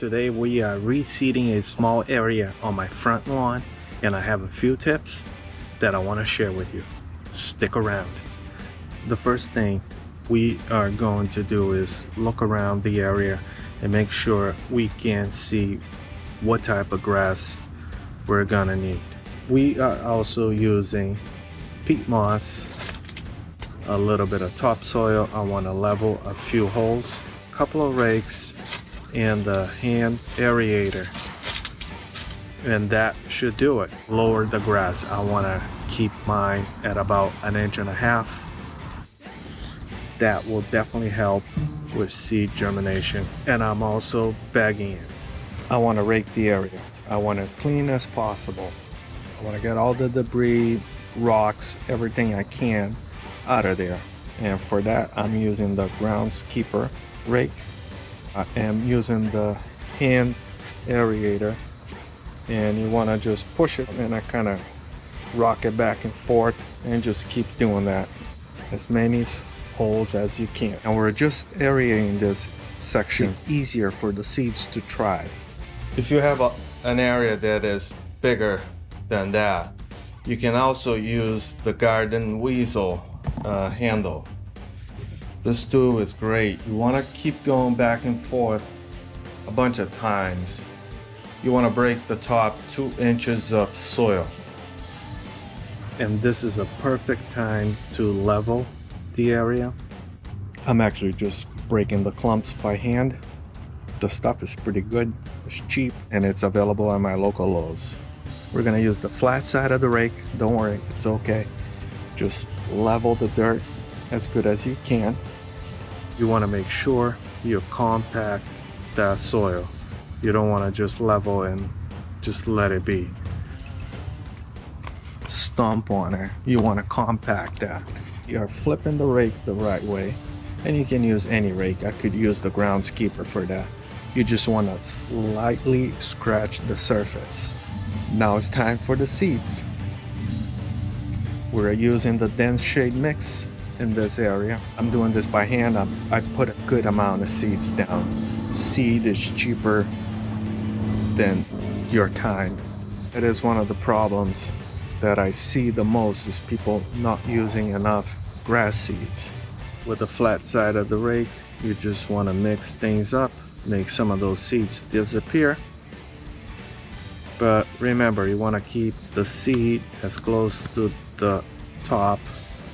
Today we are reseeding a small area on my front lawn, and I have a few tips that I want to share with you. Stick around. The first thing we are going to do is look around the area and make sure we can see what type of grass we're gonna need. We are also using peat moss, a little bit of topsoil. I want to level a few holes, a couple of rakes, and the hand aerator, and that should do it. Lower the grass. I want to keep mine at about 1.5 inches. That will definitely help with seed germination. And I'm also bagging it. I want to rake the area. I want it as clean as possible. I want to get all the debris, rocks, everything I can out of there. And for that, I'm using the groundskeeper rake. I am using the hand aerator, and you want to just push it, and I kind of rock it back and forth and just keep doing that, as many holes as you can. And we're just aerating this section, easier for the seeds to thrive. If you have an area that is bigger than that, you can also use the garden weasel handle. This tool is great. You want to keep going back and forth a bunch of times. You want to break the top 2 inches of soil. And this is a perfect time to level the area. I'm actually just breaking the clumps by hand. The stuff is pretty good. It's cheap, and it's available at my local Lowe's. We're gonna use the flat side of the rake. Don't worry, it's okay. Just level the dirt as good as you can. You want to make sure you compact that soil. You don't want to just level and just let it be. Stomp on it. You want to compact that. You're flipping the rake the right way, and you can use any rake. I could use the groundskeeper for that. You just want to slightly scratch the surface. Now it's time for the seeds. We're using the dense shade mix in this area. I'm doing this by hand. I put a good amount of seeds down. Seed is cheaper than your time. It is one of the problems that I see the most, is people not using enough grass seeds. With the flat side of the rake, you just want to mix things up, make some of those seeds disappear. But remember, you want to keep the seed as close to the top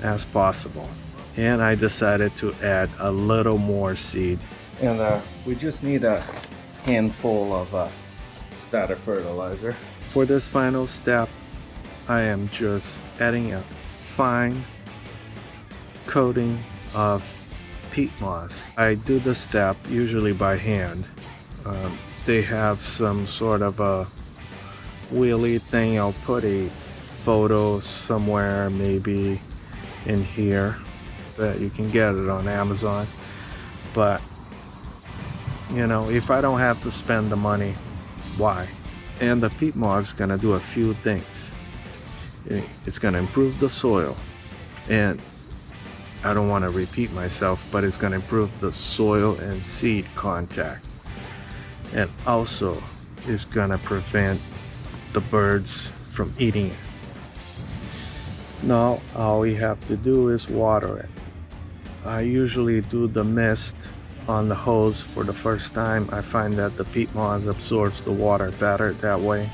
as possible. And I decided to add a little more seed. And we just need a handful of starter fertilizer. For this final step, I am just adding a fine coating of peat moss. I do the step usually by hand. They have some sort of a wheelie thing. I'll put a photo somewhere, maybe in here, that you can get it on Amazon. But you know, if I don't have to spend the money, why? And the peat moss is gonna do a few things. It's gonna improve the soil, and I don't want to repeat myself, but it's gonna improve the soil and seed contact, and also it's gonna prevent the birds from eating it. Now all we have to do is water it. I usually do the mist on the hose for the first time. I find that the peat moss absorbs the water better that way.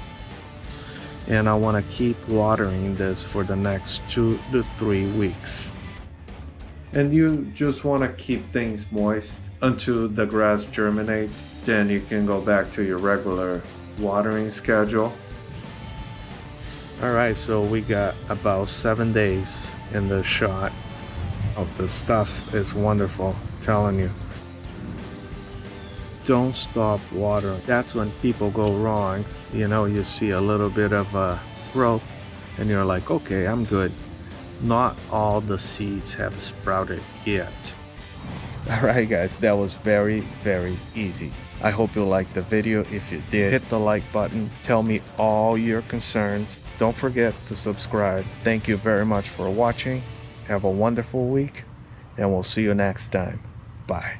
And I want to keep watering this for the next 2 to 3 weeks. And you just want to keep things moist until the grass germinates. Then you can go back to your regular watering schedule. Alright, so we got about 7 days in the shot. Oh, the stuff is wonderful, I'm telling you. Don't stop watering. That's when people go wrong. You know, you see a little bit of growth and you're like, okay, I'm good. Not all the seeds have sprouted yet. Alright guys, that was very, very easy. I hope you liked the video. If you did, hit the like button. Tell me all your concerns. Don't forget to subscribe. Thank you very much for watching. Have a wonderful week, and we'll see you next time. Bye.